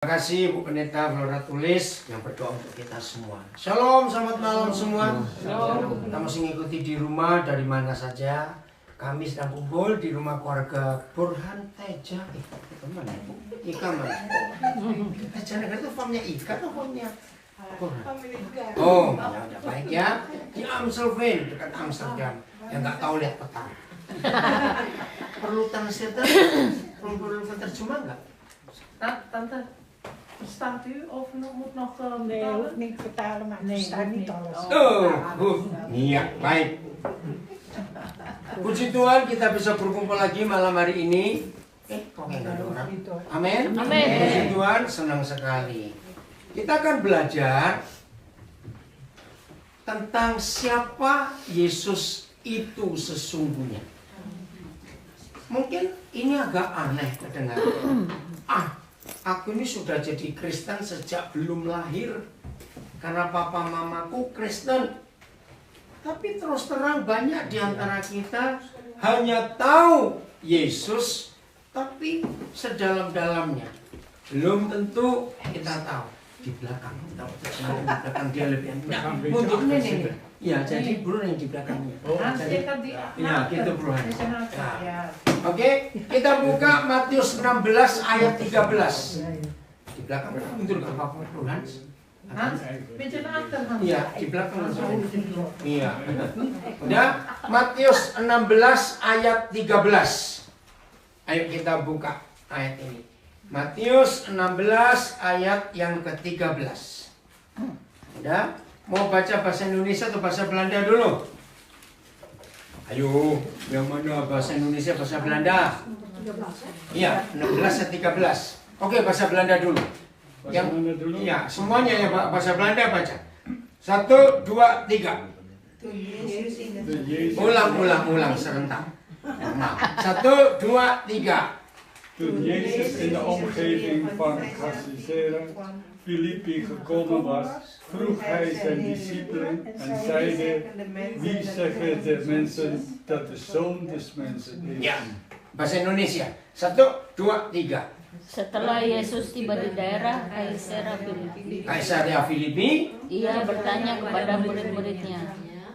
Terima kasih Bu Pendeta Flora Tulis yang berdoa untuk kita semua. Shalom, selamat malam semua. Shalom. Kita masih ngikuti di rumah dari mana saja. Kami sedang kumpul di rumah keluarga Burhan Teja. Mana Bu? Ika mana? Teja Negara itu formnya Ika atau formnya Burhan? Oh, ya udah baik ya. Di Amstelveen, dekat Amsterdam. Yang nggak tahu lihat peta. Perlu translator? Perlu terjemah nggak? Tante, staat u of moet nog Nee, betalen? hoeft niet vertalen, maar er staat niet alles. Iya, baik. Puji Tuhan kita bisa berkumpul lagi malam hari ini. Kok nggak ada orang? Amin. Amin. Puji Tuhan, senang sekali. Kita akan belajar tentang siapa Yesus itu sesungguhnya. Mungkin ini agak aneh kedengaran. Aku ini sudah jadi Kristen sejak belum lahir karena papa mamaku Kristen. Tapi terus terang banyak di antara kita hanya tahu Yesus, tapi sedalam-dalamnya belum tentu kita tahu. Di belakang, tahu di belakang dia lebih enak. Untuk ini, ya jadi bro yang di belakangnya. Ya, gitu bro. Oke, kita buka Matius 16 ayat 13. Di belakang mundur ke apa bro Hans? Iya, di belakang. Iya. Udah, Matius 16 ayat 13. Ayo kita buka ayat ini. Matius 16 ayat yang ke-13. Udah? Mau baca bahasa Indonesia atau bahasa Belanda dulu? Ayo, yang mana bahasa Indonesia, bahasa Belanda? Iya, 16 ayat 13. Oke, bahasa Belanda dulu. Yang iya, semuanya ya bahasa Belanda baca. 1, 2, 3. Ulang serentak. Nah, 1, 2, 3. Toen Jezus in de omgeving van Caesarea Philippi gekomen was, vroeg hij zijn discipelen en zeide, wie zeggen de mensen dat de Zoon des Mensen is? Ya, bahasa Indonesia. 1, 2, 3. Setelah Yesus tiba di daerah Kaisarea Filipi, ia bertanya kepada murid-muridnya,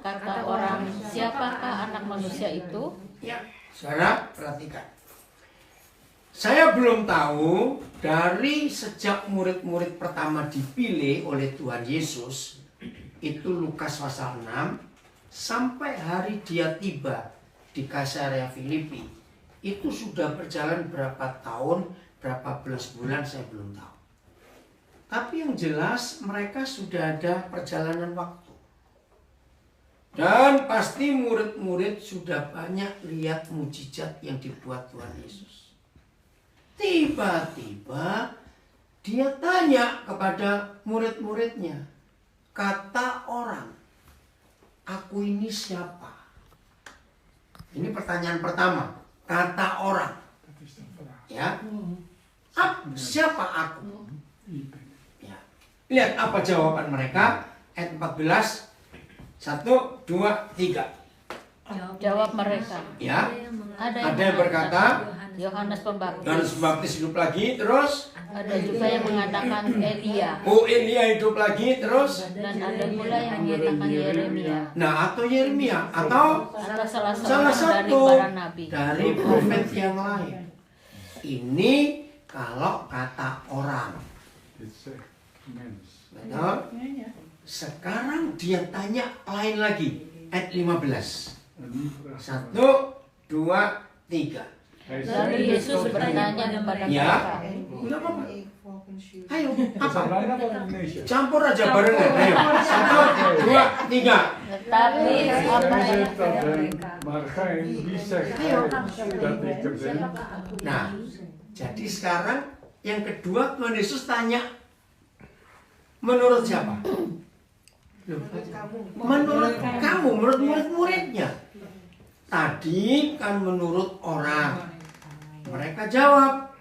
kata orang, siapakah anak manusia itu? ya, saudara perhatikan. Saya belum tahu dari sejak murid-murid pertama dipilih oleh Tuhan Yesus, itu Lukas pasal 6, sampai hari dia tiba di Kaisarea Filipi, itu sudah berjalan berapa tahun, berapa belas bulan saya belum tahu. Tapi yang jelas mereka sudah ada perjalanan waktu. Dan pasti murid-murid sudah banyak lihat mujizat yang dibuat Tuhan Yesus. Tiba-tiba dia tanya kepada murid-muridnya, kata orang, aku ini siapa? Ini pertanyaan pertama, kata orang. Ya, siapa aku? Ya. Lihat apa jawaban mereka, ayat 14, 1, 2, 3. Jawab mereka, Ya, ada yang berkata, Yohanes Pembaptis. Yohanes Pembaptis hidup lagi, terus Ada juga yang mengatakan Elia. Oh, Elia hidup lagi, terus Dan ada pula yang mengatakan Yeremia. nah, atau Yeremia, atau salah salah seorang dari satu para nabi. dari profet yang lain. Ini kalau kata orang. Dit zegt mens. Betul? Sekarang dia tanya lain lagi. Ayat 15. 1, 2, 3. Lalu Yesus bertanya kepada Ya. mereka, Enggak apa-apa. Ayo, apa? Belanda of Indonesia? Campur aja barengan. Ayo. 1, 2, 3. tetapi apa Hij yang zegt dat maar gij, wie zegt gij dat ik er ben? Nah, jadi sekarang yang kedua Tuhan Yesus tanya, menurut siapa? Menurut kamu, menurut murid-muridnya. Tadi kan menurut orang. Mereka jawab.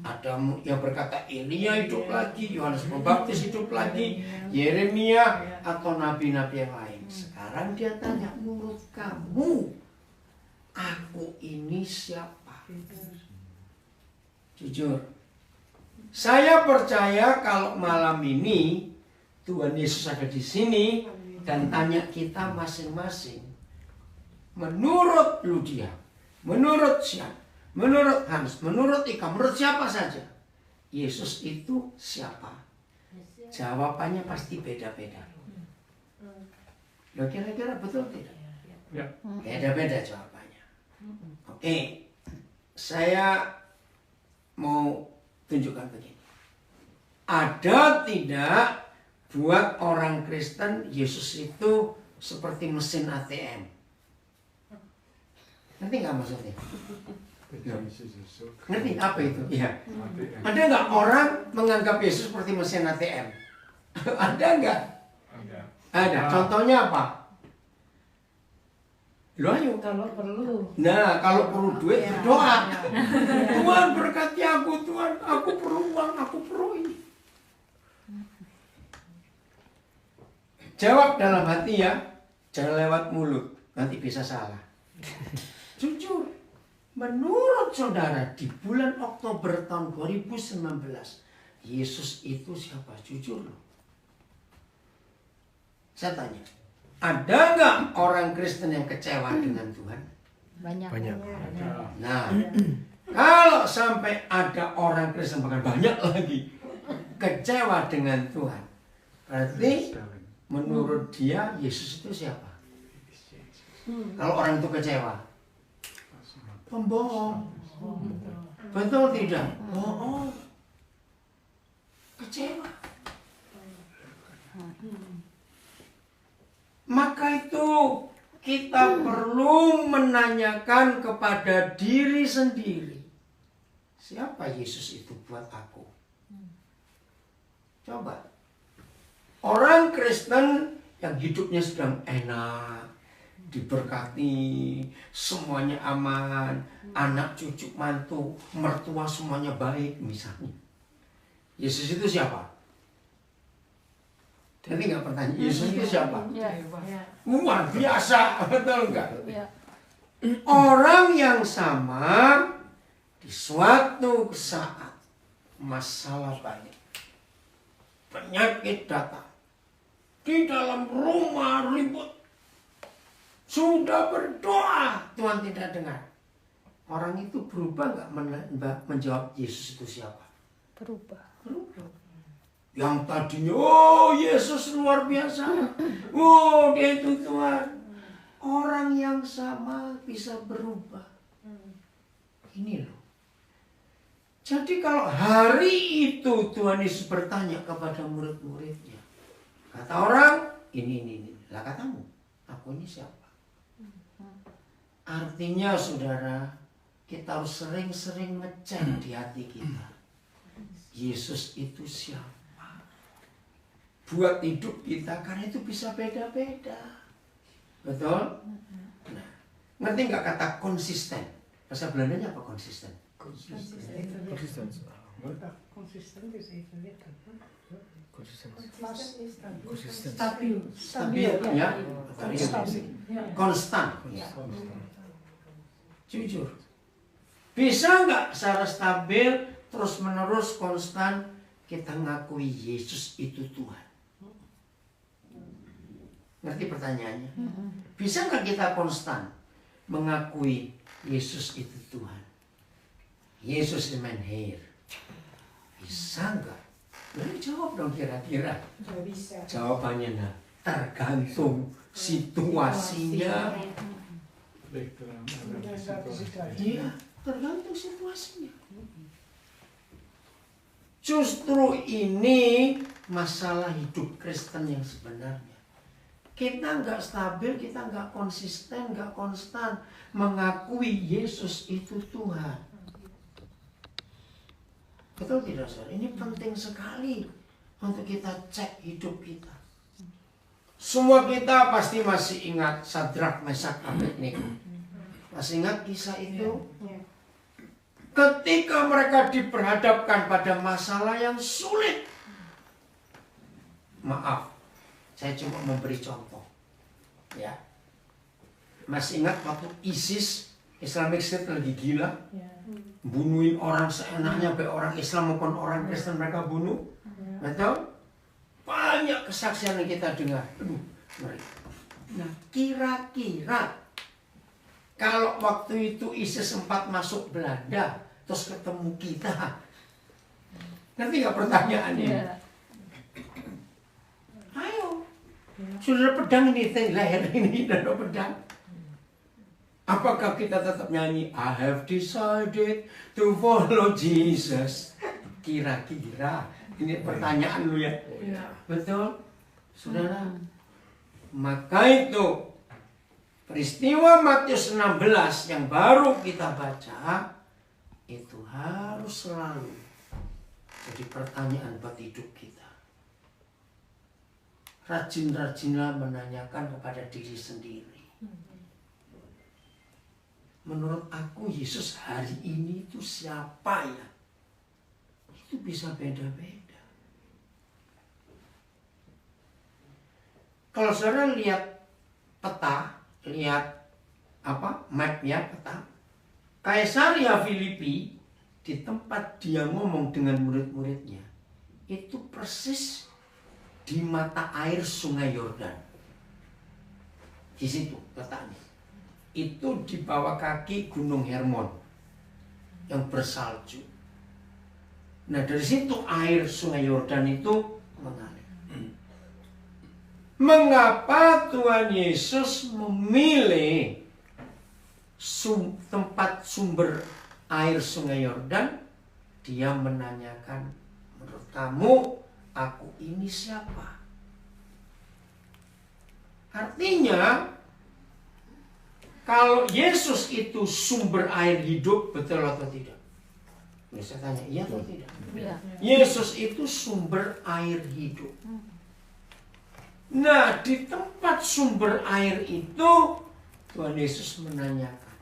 Ada yang berkata Elia hidup lagi, Yohanes Pembaptis hidup lagi, Yeremia atau nabi-nabi yang lain. Sekarang dia tanya, menurut kamu, aku ini siapa? Jujur, Saya percaya kalau malam ini Tuhan Yesus ada di sini dan tanya kita masing-masing. Menurut Ludia, menurut Sian, menurut Hans, menurut Ika, menurut siapa saja, Yesus itu siapa? Jawabannya pasti beda-beda. Loh, kira-kira betul tidak? Ya. Beda-beda jawabannya. Oke, saya mau tunjukkan begini. Ada tidak buat orang Kristen Yesus itu seperti mesin ATM? Ngerti nggak maksudnya? Ngerti apa itu? Ya. Ada nggak orang menganggap Yesus seperti mesin ATM? Ada nggak? Ada. Contohnya apa? Lo ayo. Kalau perlu. Nah, kalau perlu duit berdoa. Tuhan berkati aku, Tuhan, aku perlu uang, aku perlu ini. Jawab dalam hati ya, jangan lewat mulut, nanti bisa salah. Jujur, menurut saudara di bulan Oktober tahun 2019, Yesus itu siapa? Jujur loh. Saya tanya, ada nggak orang Kristen yang kecewa dengan Tuhan? Banyak. Nah, kalau sampai ada orang Kristen, bahkan banyak lagi, kecewa dengan Tuhan, berarti menurut dia Yesus itu siapa? Kalau orang itu kecewa, pembohong. Betul tidak? Bohong. Kecewa. Maka itu kita perlu menanyakan kepada diri sendiri, siapa Yesus itu buat aku? Coba. Orang Kristen yang hidupnya sedang enak, diberkati, semuanya aman, anak cucu mantu, mertua semuanya baik misalnya. Yesus itu siapa? Jadi nggak pertanyaan, Yesus itu siapa? Luar biasa, betul nggak? Ya. Orang yang sama di suatu saat masalah banyak, penyakit datang, di dalam rumah ribut, sudah berdoa Tuhan tidak dengar. Orang itu berubah nggak menjawab Yesus itu siapa? Berubah. Yang tadinya, oh Yesus luar biasa, oh dia itu Tuhan. Orang yang sama bisa berubah. Ini loh. Jadi kalau hari itu Tuhan Yesus bertanya kepada murid-muridnya, kata orang, ini. Lah katamu, aku ini siapa? Artinya saudara, kita harus sering-sering ngecek di hati kita. Yesus itu siapa? Buat hidup kita, karena itu bisa beda-beda. Betul? Nah, ngerti nggak kata konsisten? Bahasa Belandanya apa konsisten? Consistent is even written. Stabiel. Stabil, ya? Konstan. Ya. Jujur. Bisa nggak secara stabil, terus-menerus konstan, kita ngakui Yesus itu Tuhan? Ngerti pertanyaannya? Bisa nggak kita konstan mengakui Yesus itu Tuhan? Yesus is mein Herr. Bisa nggak? Boleh jawab dong kira-kira. Nggak bisa. Jawabannya nah, tergantung situasinya. Iya, tergantung situasinya. Justru ini masalah hidup Kristen yang sebenarnya. Kita nggak stabil, kita nggak konsisten, nggak konstan mengakui Yesus itu Tuhan. Betul tidak, saudara? Ini penting sekali untuk kita cek hidup kita. Semua kita pasti masih ingat Sadrak, Mesak, Abednego. Masih ingat kisah itu? Ketika mereka diperhadapkan pada masalah yang sulit. Maaf, saya cuma memberi contoh. Ya. Masih ingat waktu ISIS Islamic State lagi gila, Ya. bunuhin orang seenaknya, baik orang Islam maupun orang Kristen mereka bunuh. Betul? Banyak kesaksian yang kita dengar. Aduh, ngeri. Nah, kira-kira kalau waktu itu ISIS sempat masuk Belanda, terus ketemu kita, ngerti nggak pertanyaannya? Iya. Ayo, sudah ada pedang ini, leher ini sudah ada pedang. Apakah kita tetap nyanyi I have decided to follow Jesus? Kira-kira ini pertanyaan lu ya. Betul, saudara. Maka itu peristiwa Matius 16 yang baru kita baca itu harus selalu jadi pertanyaan buat hidup kita. Rajin-rajinlah menanyakan kepada diri sendiri. Menurut aku Yesus hari ini itu siapa ya? Itu bisa beda-beda. Kalau saudara lihat peta, lihat mapnya peta, Kaisaria Filipi di tempat dia ngomong dengan murid-muridnya itu persis di mata air Sungai Yordan. Di situ letaknya. Itu di bawah kaki Gunung Hermon yang bersalju. Nah, dari situ air Sungai Yordan itu mengalir. Mengapa Tuhan Yesus memilih tempat sumber air Sungai Yordan? Dia menanyakan, menurut kamu aku ini siapa? Artinya, kalau Yesus itu sumber air hidup, betul atau tidak? Ini saya tanya, iya atau tidak? Iya. Yesus itu sumber air hidup. Nah, di tempat sumber air itu, Tuhan Yesus menanyakan.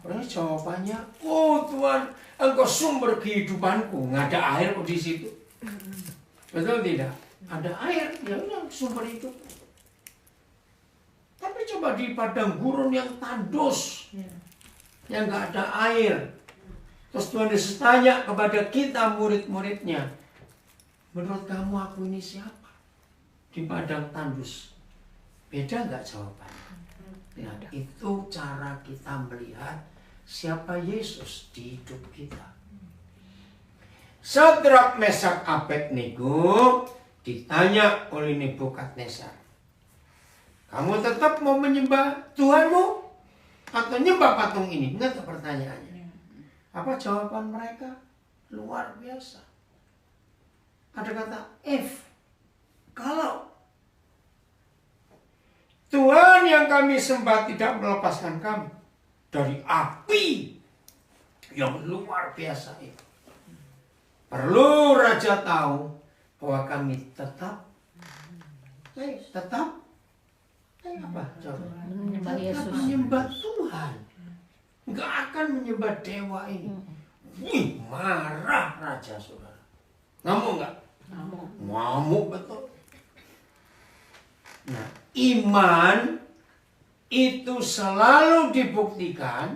Karena jawabannya, oh Tuhan, Engkau sumber kehidupanku. Nggak ada air kok di situ. Betul tidak? Ada air, ya udah sumber hidup. Tapi coba di padang gurun yang tandus, yang nggak ada air. Terus Tuhan Yesus tanya kepada kita murid-muridnya, menurut kamu aku ini siapa? Di padang tandus. Beda nggak jawabannya? Nah, itu cara kita melihat siapa Yesus di hidup kita. Sadrak, Mesak, Abednego ditanya oleh Nebukadnezar, kamu tetap mau menyembah Tuhanmu atau nyembah patung ini? Ingat pertanyaannya. Apa jawaban mereka? Luar biasa. Ada kata if. Kalau Tuhan yang kami sembah tidak melepaskan kami dari api yang luar biasa itu, perlu raja tahu bahwa kami tetap apa? Menyembah Yesus. Menyembah Tuhan. Nggak akan menyembah dewa ini. Wih, marah raja, saudara. Ngamuk nggak? Ngamuk betul. Nah, iman itu selalu dibuktikan.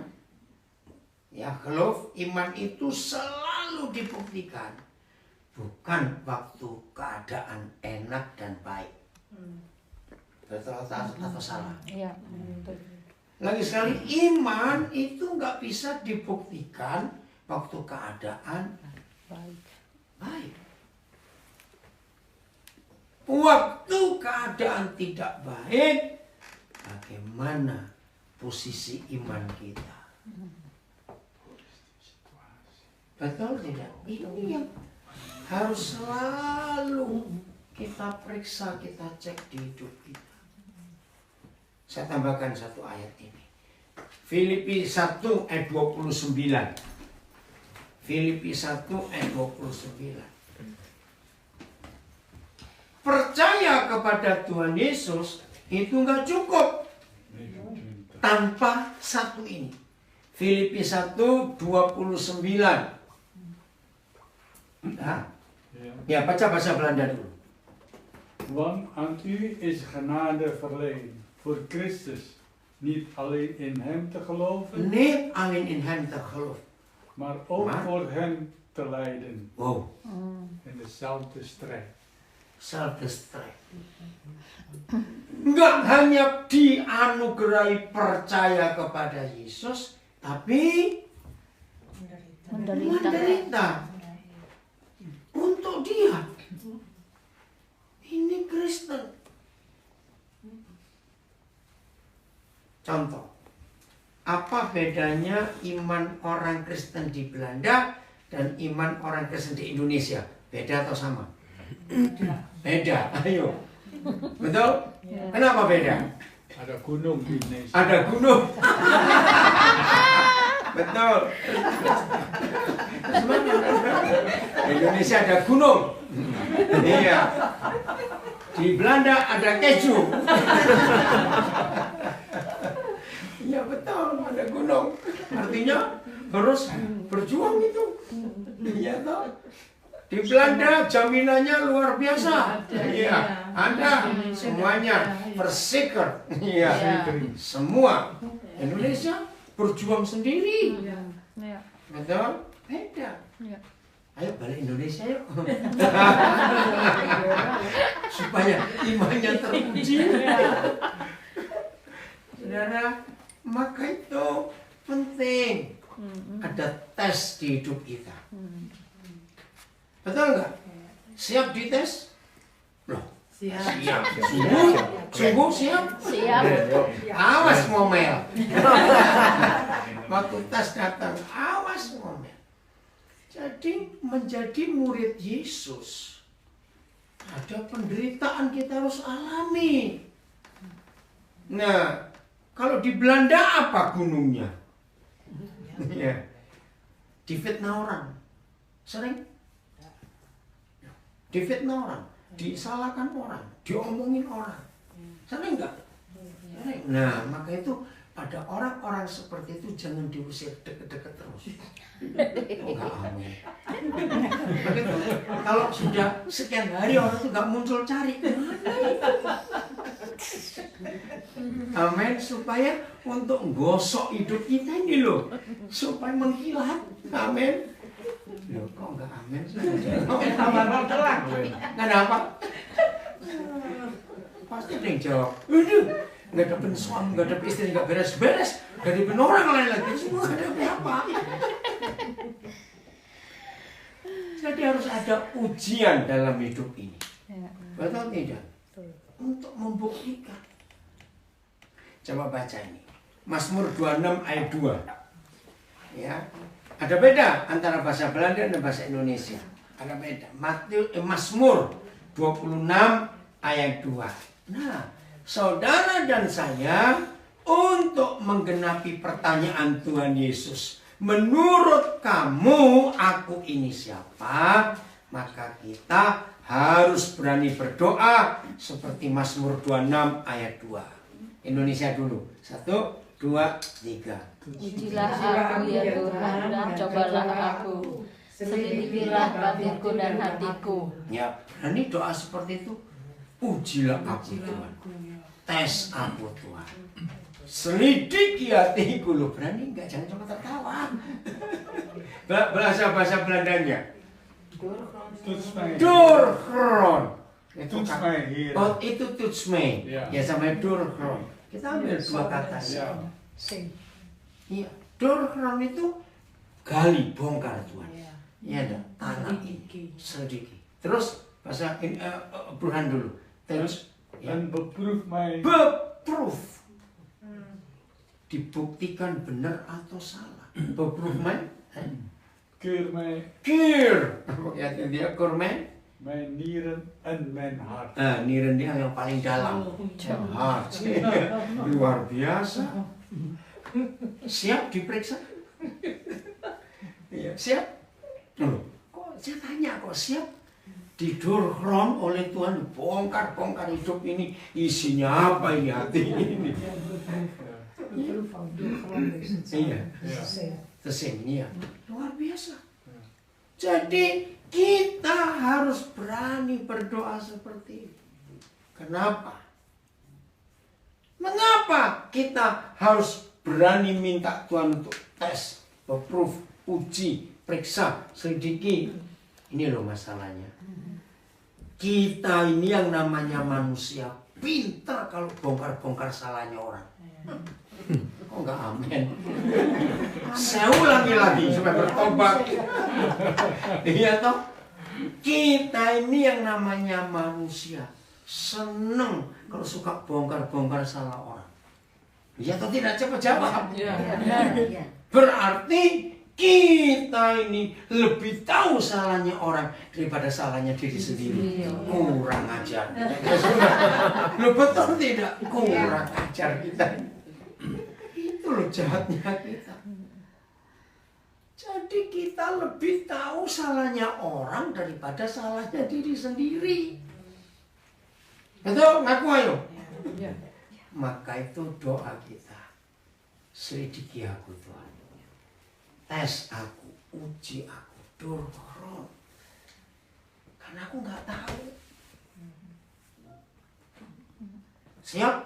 Ya, kalau iman itu selalu dibuktikan. Bukan waktu keadaan enak dan baik. Betul atau salah? Iya. Lagi sekali, iman itu nggak bisa dibuktikan waktu keadaan baik. Waktu keadaan tidak baik, bagaimana posisi iman kita? Betul tidak? Ini yang harus selalu kita periksa, kita cek di hidup kita. Saya tambahkan satu ayat ini. Filipi 1 ayat 29. Filipi 1 ayat 29. Percaya kepada Tuhan Yesus itu nggak cukup tanpa satu ini. Filipi 1 29. Nah, ya baca bahasa Belanda dulu. Want aan u is genade verleend voor Christus Niet alleen in hem te geloven, Niet alleen in hem te geloven. maar ook Maar- voor hem te lijden Wow, in dezelfde strijd. selfde strijd. Enggak hanya dianugerahi percaya kepada Yesus, tapi menderita untuk dia. Ini Kristen. Contoh, apa bedanya iman orang Kristen di Belanda dan iman orang Kristen di Indonesia? Beda atau sama? Beda, ayo. Betul? Kenapa beda? Ada gunung di Indonesia. Ada gunung. Betul. Di Indonesia ada gunung. Iya. Di Belanda ada keju. Iya betul, ada gunung. Artinya harus berjuang itu. Iya toh. Di Belanda jaminannya luar biasa. Iya, ada semuanya berseker. Iya, semua. Indonesia berjuang sendiri. Ja. Betul? Beda. Ja. Ayo balik Indonesia yuk. Supaya imannya teruji. Saudara, maka itu penting. Ada tes di hidup kita. Betul nggak? Siap dites? Loh, siap. Sungguh siap? Siap. Awas ngomel. Waktu tes datang, awas ngomel. Jadi menjadi murid Yesus, ada penderitaan kita harus alami. Nah, kalau di Belanda apa gunungnya? Ya, difitnah orang. Sering? Difitnah orang, disalahkan orang, diomongin orang. Sering nggak? Sering. Nah, maka itu pada orang-orang seperti itu jangan diusir deket-deket terus. Oh, nggak amin. Begitu. Kalau sudah sekian hari orang itu nggak muncul, cari amin, supaya untuk gosok hidup kita ini loh, supaya mengkilat. Amin. Loh, kok nggak amin? Kenapa? Pasti ada yang jawab. Aduh, nggak dapet suami, nggak dapet istri, nggak beres-beres, nggak dapet orang lain lagi, semua ada apa? Jadi harus ada ujian dalam hidup ini. Betul tidak? Untuk membuktikan. Coba baca ini. Mazmur 26 ayat 2. Ya. Ada beda antara bahasa Belanda dan bahasa Indonesia. Ada beda. Mazmur 26 ayat 2. Nah, saudara dan saya untuk menggenapi pertanyaan Tuhan Yesus, menurut kamu aku ini siapa? Maka kita harus berani berdoa seperti Mazmur 26 ayat 2. Indonesia dulu. 1, 2, 3. Ujilah aku ya Tuhan dan cobalah aku. Selidikilah batinku dan hatiku. Ya, berani doa seperti itu. Ujilah aku Tuhan. Tes aku Tuhan. Selidiki hatiku loh. Berani enggak? Jangan cuma tertawa. Bahasa Belandanya. Toets mij, Doorgrond. toets mij, Heer. Oh, itu toets me. Ya. Ya sama doorgrond. Kita ambil dua kata. Ja. Iya. Doorgrond itu gali, bongkar Tuhan. Iya ada tanah ini. Selidiki. Terus bahasa Burhan dulu. Terus ya. En beproef mij Beproof. Dibuktikan benar atau salah. Beproof man. keur mij Keer. Ya, dia kurmen. mijn nieren en mijn hart. Nah, niren dia yang paling dalam. Hart. Luar biasa. Siap diperiksa? Iya, siap? Loh, kok saya tanya kok siap? Didorong oleh Tuhan, bongkar-bongkar hidup ini, isinya apa ini hati ini? Iya, tersini ya, luar biasa. Jadi kita harus berani berdoa seperti itu. Kenapa? Mengapa kita harus berani minta Tuhan untuk tes, approve, uji, periksa, selidiki? Ini loh masalahnya. Kita ini yang namanya manusia pintar kalau bongkar-bongkar salahnya orang. Kok nggak amin? Saya ulangi lagi supaya bertobat. Iya toh? Kita ini yang namanya manusia seneng kalau suka bongkar-bongkar salah orang. Iya atau tidak? Coba jawab. Berarti kita ini lebih tahu salahnya orang daripada salahnya diri sendiri. Kurang ajar. Lo betul tidak? Kurang ajar kita. Itu loh jahatnya kita. Jadi kita lebih tahu salahnya orang daripada salahnya diri sendiri. Betul? Ngaku ayo. Maka itu doa kita. Selidiki aku Tuhan. Tes aku, uji aku, dorong. Karena aku nggak tahu. Siap?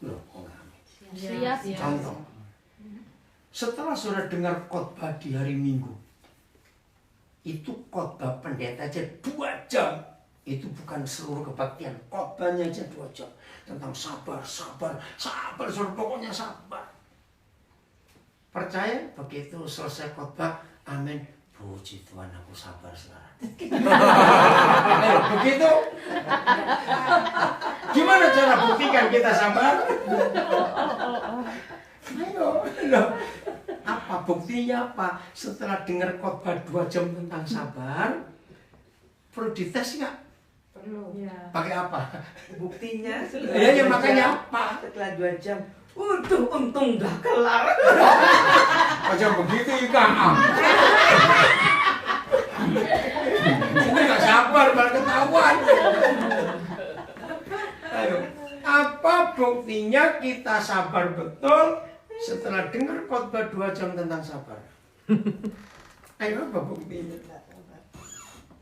Loh, kok nggak amin? Siap. Contoh. Setelah saudara dengar khotbah di hari Minggu, itu khotbah pendeta aja 2 jam. Itu bukan seluruh kebaktian, khotbahnya aja 2 jam. Tentang sabar, saudara, pokoknya sabar. Percaya begitu selesai khotbah, amin. Puji Tuhan aku sabar sekarang. Begitu. Gimana cara buktikan kita sabar? Ayo. Apa buktinya apa? Setelah dengar khotbah 2 jam tentang sabar, perlu dites nggak? Perlu. Pakai apa? Buktinya Ya makanya apa? setelah 2 jam. Untung udah kelar. Macam begitu Kang. Kita nggak sabar malah ketahuan. Ayo, apa buktinya kita sabar betul setelah dengar khotbah 2 jam tentang sabar? Ayo, apa buktinya?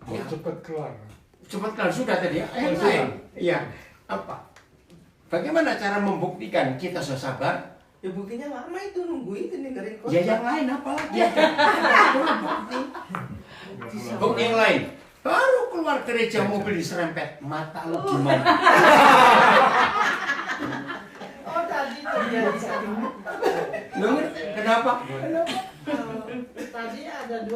Ya. Cepat kelar. Cepat kelar sudah tadi. Yang lain, iya. Apa? Bagaimana cara membuktikan kita sudah sabar? Ya buktinya lama itu nunggu itu dengerin khotbah. Ya yang lain apa lagi? Bukti yang lain. Baru keluar gereja mobil diserempet. Mata lu gimana? Oh tadi terjadi. Kenapa? Tadi ada 2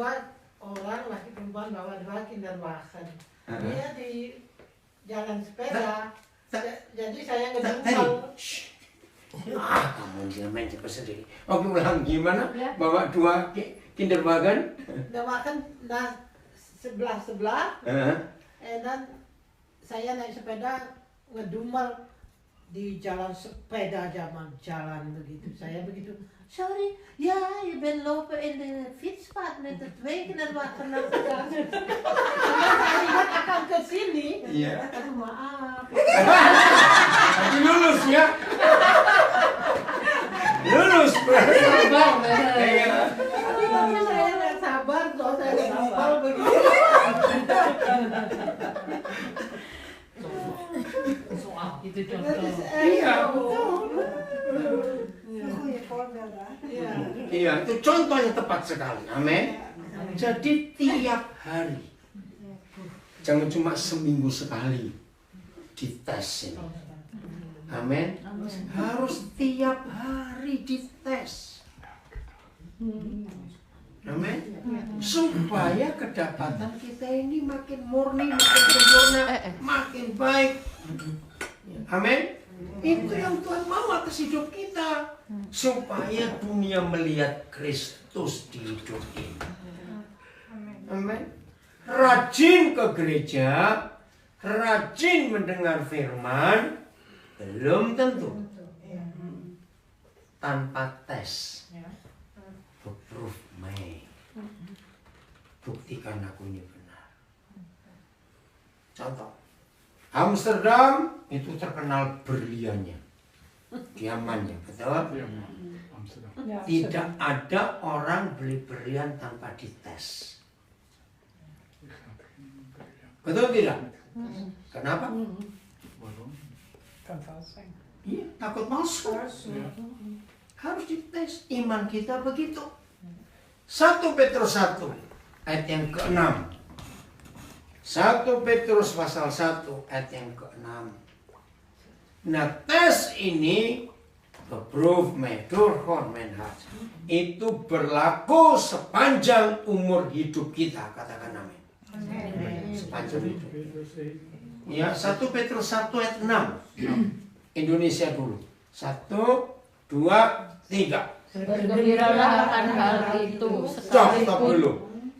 orang laki perempuan bawa 2 kinderwagen. Dia di jalan sepeda. Jadi saya ngedumel. Kamu jangan main cepat sendiri. Oke, ulang gimana? Bawa 2 kinderwagen. Dawakan sebelah. Dan saya naik sepeda ngedumel di jalan sepeda jalan begitu. Saya begitu. Sorry, ja, je bent lopen in de fietspad met de 2 kinderwagen naar elkaar. Saya akan ke sini. Iya. Aduh, maaf. Tapi lulus ya. Lulus. Sabar. Iya. Tapi saya nggak sabar, kalau saya ngedumel begitu. Itu contoh. Iya. Goeie voorbeeld hè. Iya, itu contoh yang tepat sekali. Amin. Jadi tiap hari. Jangan cuma seminggu sekali dites ini. Amin. Harus tiap hari dites. Amin. Supaya kedapatan kita ini makin murni, makin sempurna, makin baik. Amin. Itu yang Tuhan mau atas hidup kita. Supaya dunia melihat Kristus di hidup ini. Amin. Rajin ke gereja, rajin mendengar firman, belum tentu. Tanpa tes. Proof me. Buktikan aku ini benar. Contoh. Amsterdam itu terkenal berliannya. Diamannya, betul? Amsterdam. Tidak ada orang beli berlian tanpa dites. Betul tidak? Kenapa? Waarom? Kan vals zijn. Iya, takut palsu. Harus dites. Iman kita begitu. 1 Petrus 1 ayat yang ke-6. 1 Petrus pasal 1 ayat yang ke-6. Nah, tes ini geproefd met doorgaan mijn hart. Itu berlaku sepanjang umur hidup kita, katakan amin. Sepanjang hidup. Ya, 1 Petrus 1 ayat 6. Indonesia dulu. 1, 2, 3. Bergembiralah akan hal itu Stop sekalipun. dulu.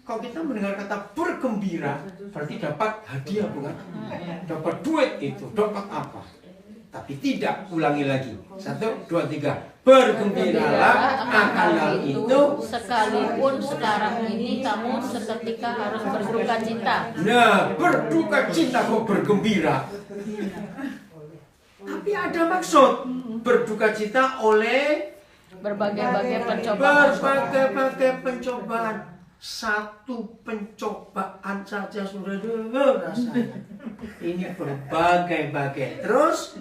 Kalau kita mendengar kata bergembira, berarti dapat hadiah, bukan? Dapat duit itu, dapat apa? Tapi tidak, ulangi lagi. 1, 2, 3. Bergembiralah akan hal itu. Sekalipun sekarang ini kamu seketika harus berduka cita. Nah, berduka cita kok bergembira. Tapi ada maksud. Berduka cita oleh Berbagai-bagai pencobaan. berbagai pencobaan. Satu pencobaan saja sudah rasanya. Ini berbagai-bagai. Terus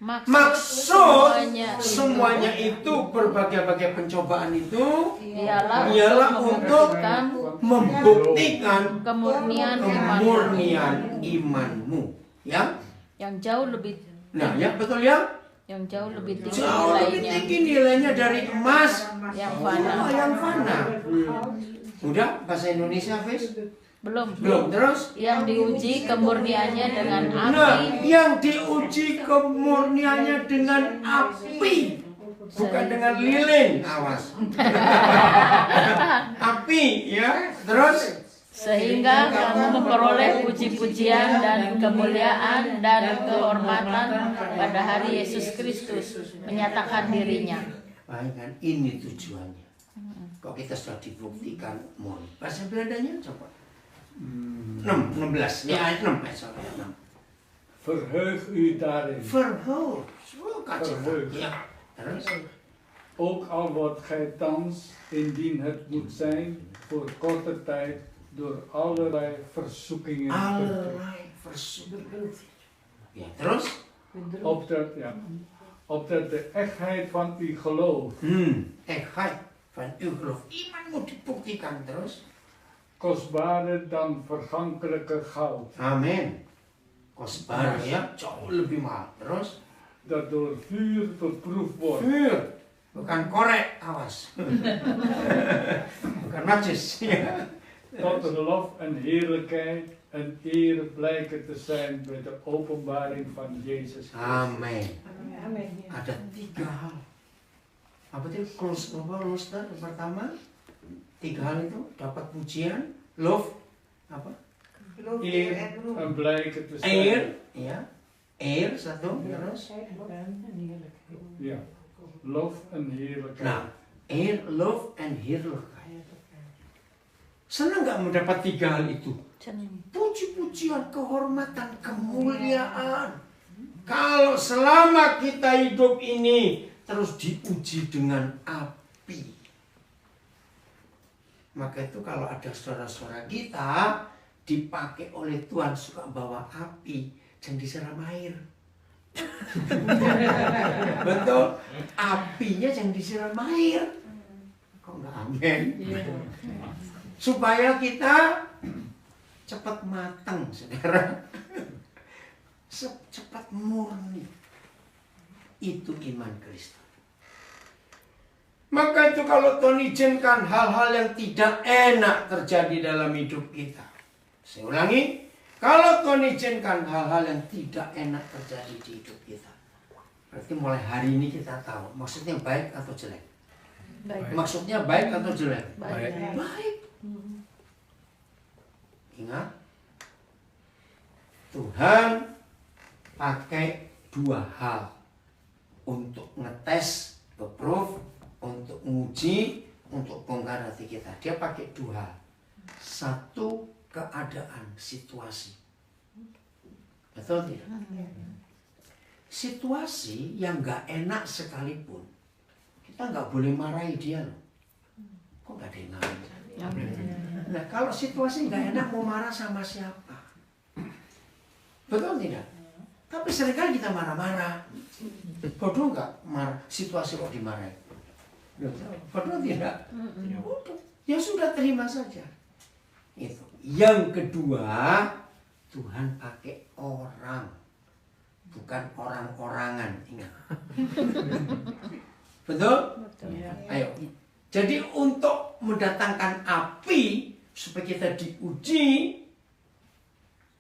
maksud semuanya itu berbagai-bagai pencobaan itu ialah untuk membuktikan kemurnian imanmu. Ya? yang jauh lebih Nah, ya betul ya? yang jauh lebih tinggi Jauh lebih nilainya, tinggi nilainya dari emas yang fana. yang fana. Udah bahasa Indonesia, Fis? Belum. Terus? Yang diuji kemurniannya dengan Nah, api. yang diuji kemurniannya dengan api, bukan dengan lilin. Awas. Api, ya. Terus? Sehingga kamu memperoleh puji-pujian dan kemuliaan dan kehormatan pada hari Yesus Kristus menyatakan dirinya. Baik kan, ini tujuannya. Kok kita sudah dibuktikan, mohon. Bahasa Belandanya coba. 16. Ya, ayat 6. Ayat 6. Verheug u daarin. Verhoog. Kacau. Verheug. Ja. Terus? Ook al wordt gij thans, indien het moet zijn, voor korte tijd door allerlei verzoekingen Allerlei verzoekingen. Ja, terus? opdat de echtheid van uw geloof, Echtheid van uw geloof. Iemand moet dibuktikan terus. kostbaarder dan vergankelijke goud, Amin. Kostbaar ya, jauh lebih mahal. Terus? dat door vuur beproefd wordt, Vuur. Bukan korek, awas. Bukan najis. Ya. tot de lof en heerlijkheid en eer blijken te zijn bij de openbaring van Jezus Christus. Amin. Ada 3 hal. Apa itu? Kloster pertama. 3 hal itu dapat pujian, love, apa? Eer en blijken te zijn. Eer, ya. Eer 1, terus. Ja, lof en heerlijkheid. Nah, eer, love, and heerlijkheid. Senang nggak mendapat 3 hal itu? Puji-pujian, kehormatan, kemuliaan. Kalau selama kita hidup ini terus diuji dengan api, maka itu kalau ada saudara-saudara kita dipakai oleh Tuhan suka bawa api, jangan disiram air. Betul, apinya jangan disiram air. Kok nggak amin? Supaya kita cepat matang, saudara. Cepat murni. Itu iman Kristen. Maka itu kalau Tuhan izinkan hal-hal yang tidak enak terjadi dalam hidup kita. Saya ulangi, kalau Tuhan izinkan hal-hal yang tidak enak terjadi di hidup kita, berarti mulai hari ini kita tahu maksudnya baik atau jelek. Baik. Maksudnya baik atau jelek? Baik. Baik. Ingat, Tuhan pakai 2 hal untuk ngetes, ngeproof, untuk nguji, untuk bongkar hati kita. Dia pakai 2 hal. 1, keadaan, situasi. Betul tidak? Situasi yang nggak enak sekalipun, kita nggak boleh marahi dia loh. Kok nggak ada yang ngamen? Nah, kalau situasi nggak enak mau marah sama siapa? Betul tidak? Tapi seringkali kita marah-marah. Bodoh nggak marah? Situasi kok dimarahin? Bodoh tidak? Ya bodoh. Ya sudah, terima saja. Itu. Yang kedua, Tuhan pakai orang, bukan orang-orangan. Ingat. Betul? Ayo. Jadi untuk mendatangkan api supaya kita diuji,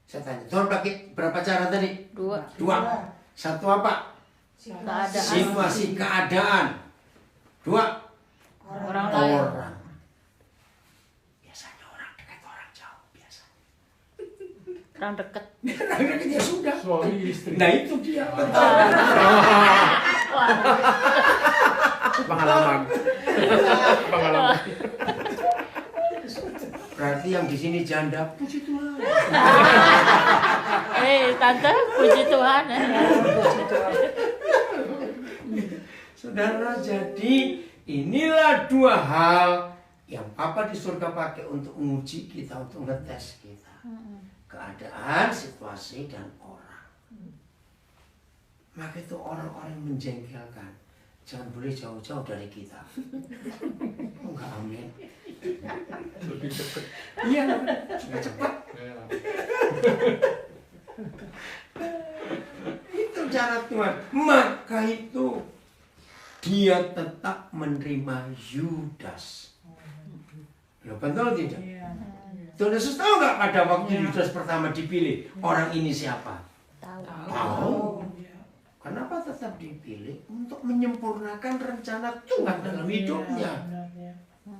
saya tanya, Tuhan pakai berapa cara tadi? Dua. Satu apa? Keadaan. Situasi keadaan. Dua, Orang lain. orang. Biasanya orang dekat, orang jauh biasa. Orang dekat. Ya sudah. Suami istri. Nah itu dia. Pengalaman. Pengalaman. Berarti yang di sini janda, puji Tuhan. Tante, puji Tuhan. Saudara, jadi inilah dua hal yang Papa di surga pakai untuk menguji kita, untuk ngetes kita. Keadaan, situasi, dan orang. Maka itu orang-orang yang menjengkelkan. Jangan boleh jauh-jauh dari kita. Enggak, amin. Lebih dekat. Iya, cepat. Ya. Itu cara Tuhan. Maka itu dia tetap menerima Yudas. Ya betul tidak? Tuhan Yesus tahu nggak pada waktu Yudas pertama dipilih, orang ini siapa? Tahu. Kenapa tetap dipilih? Untuk menyempurnakan rencana Tuhan dalam hidupnya.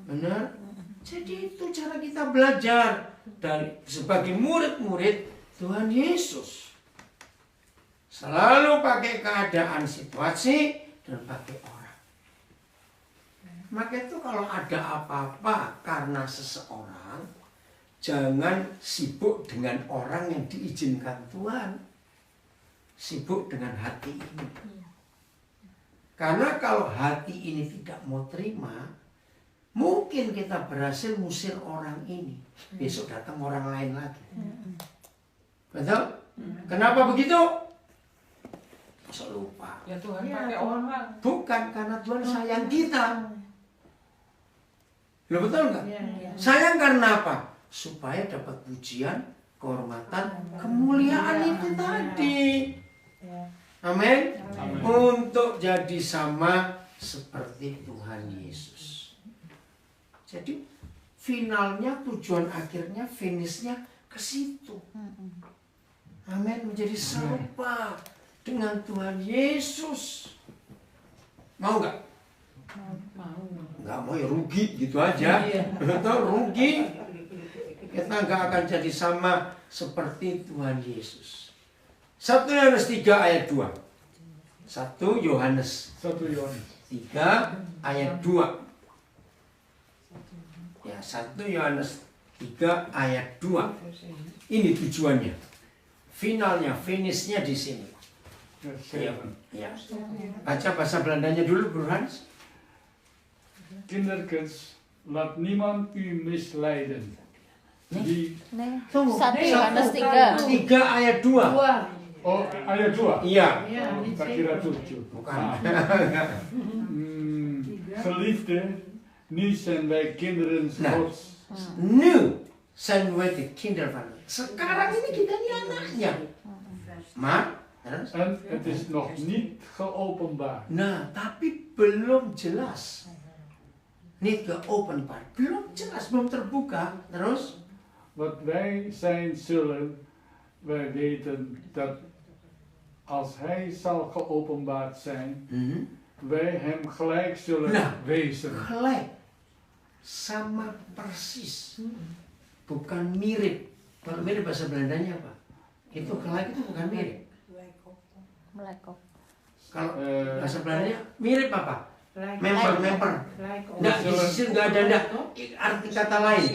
Benar? Jadi itu cara kita belajar dari sebagai murid-murid Tuhan Yesus. Selalu pakai keadaan, situasi, dan pakai orang. Maka itu kalau ada apa-apa karena seseorang, jangan sibuk dengan orang yang diizinkan Tuhan. Sibuk dengan hati ini. Karena kalau hati ini tidak mau terima, mungkin kita berhasil ngusir orang ini. Besok datang orang lain lagi. Betul? Kenapa begitu? Masa lupa. Ya Tuhan pakai orang. Bukan, karena Tuhan sayang kita. Loh, betul nggak? Sayang karena apa? Supaya dapat pujian, kehormatan, kemuliaan itu tadi. Amin. Untuk jadi sama seperti Tuhan Yesus. Jadi finalnya, tujuan akhirnya, finishnya ke situ. Amin. Menjadi serupa dengan Tuhan Yesus. Mau nggak? Nggak mau ya rugi gitu aja. Betul, rugi. Kita nggak akan jadi sama seperti Tuhan Yesus. 1 Yohanes 3 ayat 2. 1 Yohanes 1 Yohanes 3 ayat 2. Ya, 1 Yohanes 3 ayat 2. Ini tujuannya. Finalnya, finishnya di sini. vers 7. Ya. Baca bahasa Belandanya dulu, Bro Hans. Kinderkens, laat niemand u misleiden. Die, Tunggu. 1 Yohanes 3. 3 ayat 2. oh, ayat 2. Iya. Tak kira 7. Bukan. Geliefde, nu zijn wij kinderen Nah. Gods. Nu zijn we de kinderen van Allah. Sekarang ini kita ini anaknya. Maar, terus? En het is nog niet geopenbaard. Nah, tapi belum jelas. Niet geopenbaar. Belum jelas, belum terbuka. Terus? Wat wij zijn zullen, wij weten dat als hij zal geopenbaard zijn, wij hem gelijk zullen Nou. wezen. Gelijk. Sama persis. Bukan mirip. Kalau mirip bahasa Belandanya apa? Itu gelijk itu bukan mirip. Melekop. Kalau Eh, bahasa Belandanya mirip apa? Memper. Enggak, di sisi enggak ada enggak. Arti kata lain.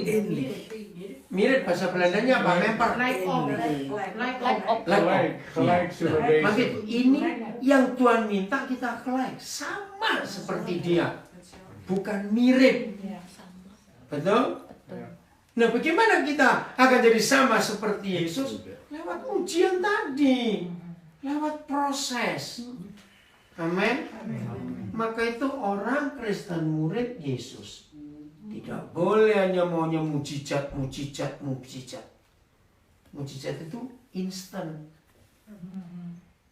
Mirip bahasa Belandanya apa? Memper. Gelijk zullen Maka wezen. itu ini yang Tuhan minta kita gelijk. Sama seperti dia. Bukan mirip. Betul? Ja. Nah, bagaimana kita akan jadi sama seperti Yesus? Lewat ujian tadi. lewat proses. Amin. Maka itu orang Kristen murid Yesus tidak boleh hanya maunya mujizat. Mujizat itu instan.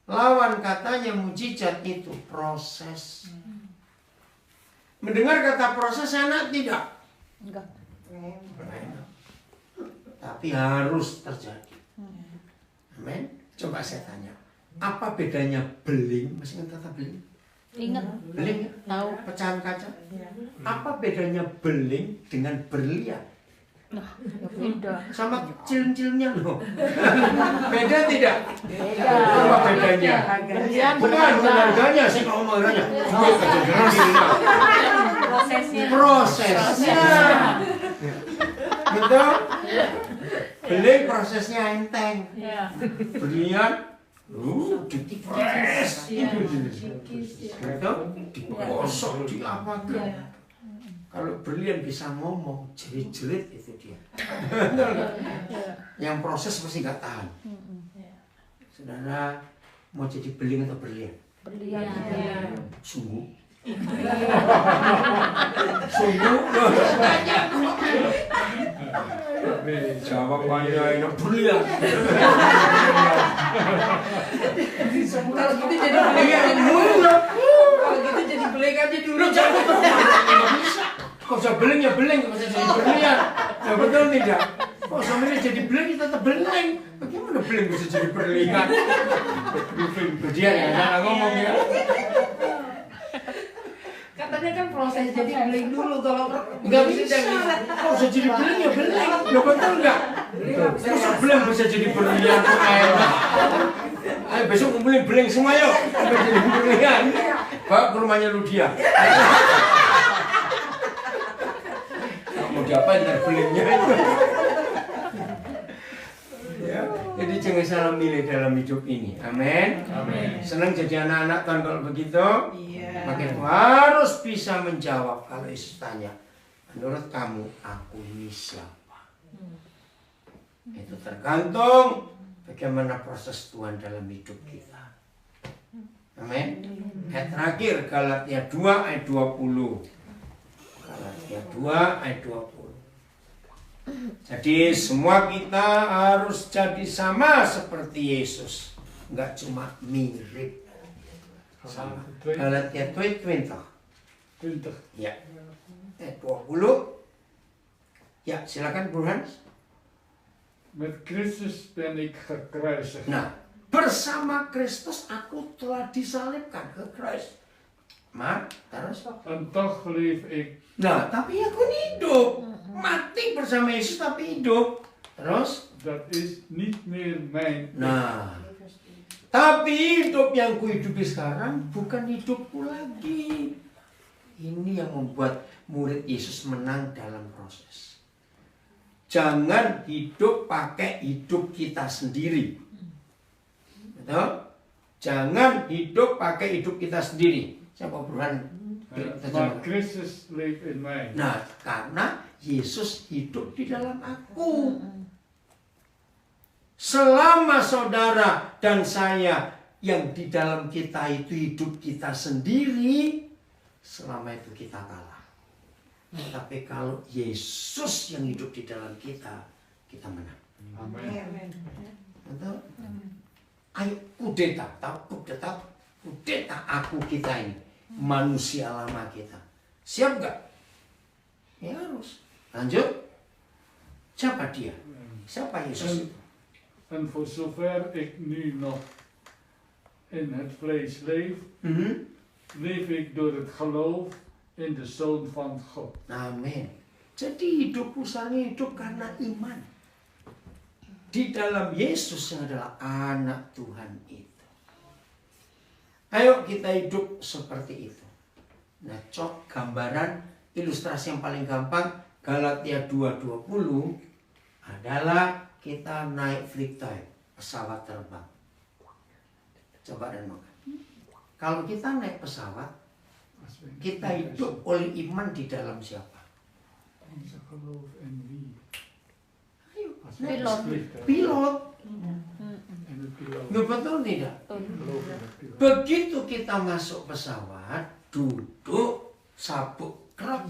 Lawan katanya mujizat itu proses. Mendengar kata proses enak tidak? Enggak. Tapi harus terjadi. Amin. Coba saya tanya, apa bedanya beling? Masih ingat kata beling? Ingat. Beling ya? Tahu. Pecahan kaca. Apa bedanya beling dengan berlian? Nah, ya beda. Sama cilin-cilinnya loh. Beda tidak? Beda. Apa bedanya? Berlian Bukan berharga. harganya, saya ngomong harganya. Prosesnya. Betul? Beling prosesnya enteng. Ya. Berlian diproses. Betul? Digosok, diapakan. Kalau berlian bisa ngomong, jerit-jerit itu dia. Yang proses pasti nggak tahan. Saudara mau jadi beling atau berlian? Berlian. Sungguh. Sungguh. Jawabannya enak berlian. Kalau gitu jadi belikan dulu. Kalau gitu jadi belikan aja dulu. Nggak bisa. Kok bisa beling ya beling, kok bisa jadi berlian. Ya betul tidak? Kok sampai jadi beling tetap beling. Bagaimana beling bisa jadi berlian? Berlian ya, jangan ngomong ya. Katanya kan proses jadi beling dulu kalau Nggak bisa. Kok bisa jadi beling ya beling. Ya betul nggak? Masa beling bisa jadi berlian kok enak. Ayo besok ngumpulin beling semua yuk. Sampai jadi berlian. Bawa ke rumahnya Ludia. Mau diapain dengan belingnya itu? Ya, jadi jangan salah milih dalam hidup ini. Amin. Senang jadi anak-anak Tuhan kalau begitu. Maka itu harus bisa menjawab kalau Yesus tanya, menurut kamu aku ini siapa? Itu tergantung bagaimana proses Tuhan dalam hidup kita. Amin. Ayat terakhir Galatia 2 ayat 20. Galatia 2 ayat 20. Jadi semua kita harus jadi sama seperti Yesus. Enggak cuma mirip. Sama. Galatia 20. Ya. Ayat 20. Ya, silakan Burhan. Met Christus ben ik gekruisigd. Nah, bersama Kristus aku telah disalibkan ke Kristus. Terus? En toch leef ik. Nah, tapi aku hidup. Mati bersama Yesus tapi hidup. Terus? Dat is niet meer mijn. Nah, tapi hidup yang kuhidupi sekarang bukan hidupku lagi. Ini yang membuat murid Yesus menang dalam proses. Jangan hidup pakai hidup kita sendiri. Betul? Jangan hidup pakai hidup kita sendiri. Siapa Burhan? Maar Christus leeft in mij. Nah, karena Yesus hidup di dalam aku. Selama saudara dan saya yang di dalam kita itu hidup kita sendiri, selama itu kita kalah. Tapi kalau Yesus yang hidup di dalam kita, kita menang. Amen. Betul? Ayo kudeta, tahu kudeta? Kudeta aku kita ini, manusia lama kita. Siap gak? Ya harus. Lanjut. Siapa dia? Siapa Yesus itu? En voor zover ik nu nog in het vlees leef, leef ik door het geloof in de Zoon van God. Amin. Jadi hidupku sekarang hidup karena iman di dalam Yesus yang adalah anak Tuhan itu. Ayo kita hidup seperti itu. Nah, cok gambaran ilustrasi yang paling gampang Galatia 2:20 adalah kita naik flight time, pesawat terbang. Coba renungkan. Kalau kita naik pesawat, kita hidup oleh iman di dalam siapa? Onze geloof in wie? Ayo, Als Pilot. vliegtuig. pilot. En het Betul tidak? Begitu kita masuk pesawat, duduk, sabuk krep,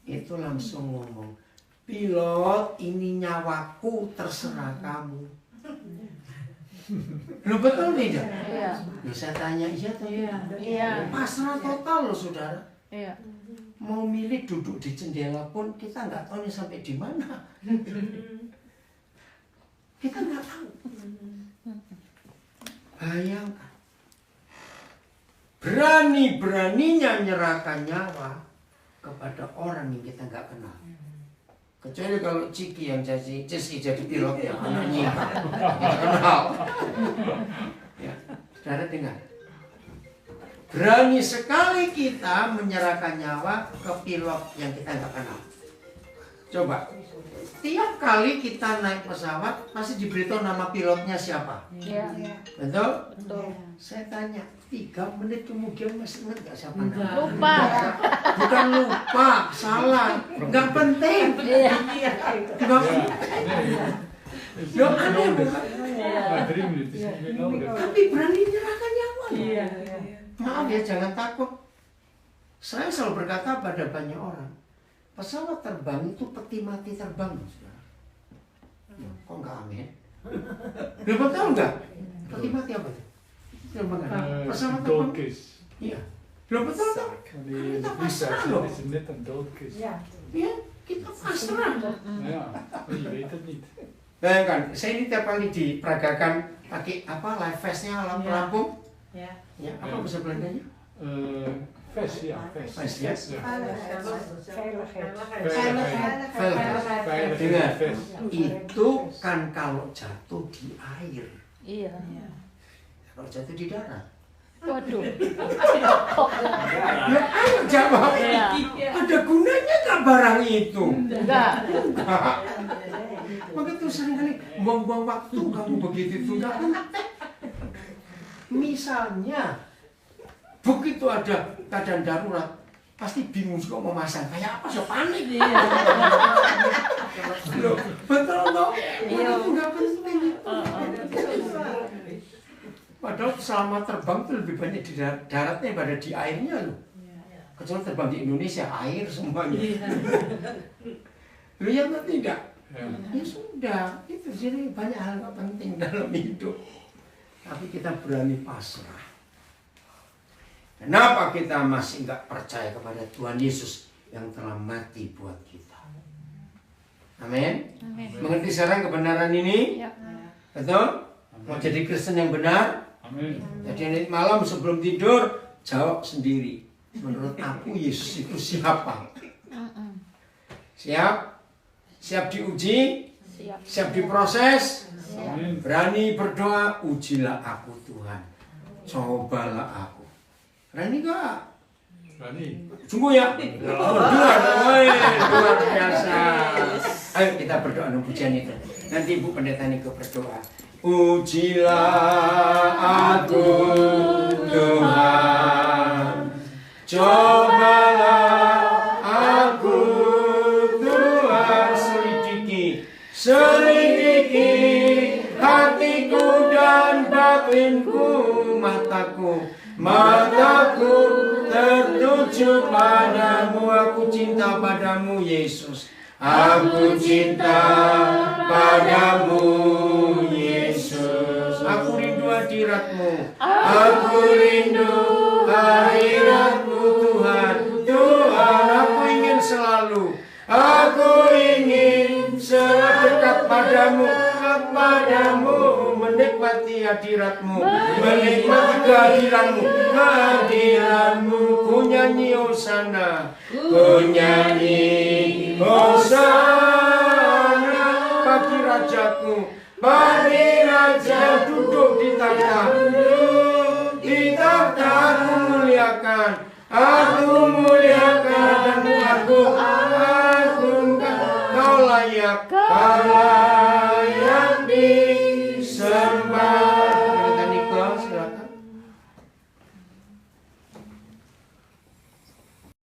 itu langsung ngomong, pilot, ini nyawaku, terserah kamu. Loh betul tidak? Iya. Loh, saya tanya, iya atau tidak? Iya. Pasrah total loh saudara. Iya. Mau milih duduk di jendela pun kita nggak tahu nih sampai di mana. Kita nggak tahu. Bayangkan. Berani-beraninya menyerahkan nyawa kepada orang yang kita nggak kenal. Kecuali kalau Ciki yang jadi pilotnya, anaknya kita kenal. Ya, saudara dengar. Berani sekali kita menyerahkan nyawa ke pilot yang kita nggak kenal. Coba, tiap kali kita naik pesawat pasti diberitahu nama pilotnya siapa. Iya. Betul? Betul. Saya tanya, 3 menit kemudian masih ingat nggak siapa namanya? Lupa. Bukan lupa, salah. Nggak penting. Iya. Nggak penting. Ya aneh bukan? Na 3 minuten is het weer nodig. Tapi berani menyerahkan nyawa. Maaf ya, jangan takut. Saya selalu berkata pada banyak orang, pesawat terbang itu peti mati terbang, saudara. Ya, kok nggak amin? Belum tahu nggak? Peti mati apa itu? Belum pesawat terbang. Doodkist. Iya. Belum betul tahu. Wanneer je in Kita de pasrah vliegtuig loh. zit, is het net een doodkist. Ya, kita pasrah. Ja, maar je weet het niet. Bayangkan, saya ini tiap kali diperagakan pakai apa live vest-nya lampu-lampu. Ya. Ya, apa bahasa Belandanya? Vest, ja, vest. Vest, ya. Veiligheid. Dengar, Vest. itu kan kalau jatuh di air, Iya. kalau jatuh di darat. Waduh. Ya, ayo jawab. Iya. Ada gunanya nggak barang itu? Enggak. Enggak. Begitu seringkali buang-buang waktu kamu begitu itu nggak penting. Misalnya, begitu ada keadaan darurat, pasti bingung juga mau masang kayak apa, so panik. Loh, betul dong? Itu nggak penting. Padahal selama terbang itu lebih banyak di daratnya daripada di airnya loh. Kecuali terbang di Indonesia, air semuanya. Loh ya tidak? Ja. Ya sudah, itu jadi banyak hal nggak penting dalam hidup. Tapi kita berani pasrah. Kenapa kita masih nggak percaya kepada Tuhan Yesus yang telah mati buat kita? Amin. Amin. Mengerti sekarang kebenaran ini? Ya. Betul? Mau jadi Kristen yang benar? Amin. Jadi nanti malam sebelum tidur, jawab sendiri. Menurut aku Yesus itu siapa? Siap? Siap diuji? Siap. Siap diproses? Amin. Berani berdoa, ujilah aku Tuhan. Cobalah aku. Berani gak? Berani. Sungguh ya? Luar biasa. Ayo kita berdoa dengan pujian itu. Nanti Ibu Pendeta Niko berdoa. Ujilah aku Tuhan, cobalah aku Tuhan, selidiki hatiku dan batinku, mataku tertuju padamu, aku cinta padamu Yesus. Aku cinta padamu Yesus. Aku rindu hadiratmu. Aku rindu hadiratmu Tuhan. Tuhan, aku ingin selalu. Aku ingin selalu dekat padamu. Menikmati hadiratmu. Menikmati kehadiranmu. Ku nyanyi hosana. Ku nyanyi hosana bagi rajaku. Bagi raja duduk di takhta. Aku muliakan. Aku muliakan dan aku agungkan. Kau layak.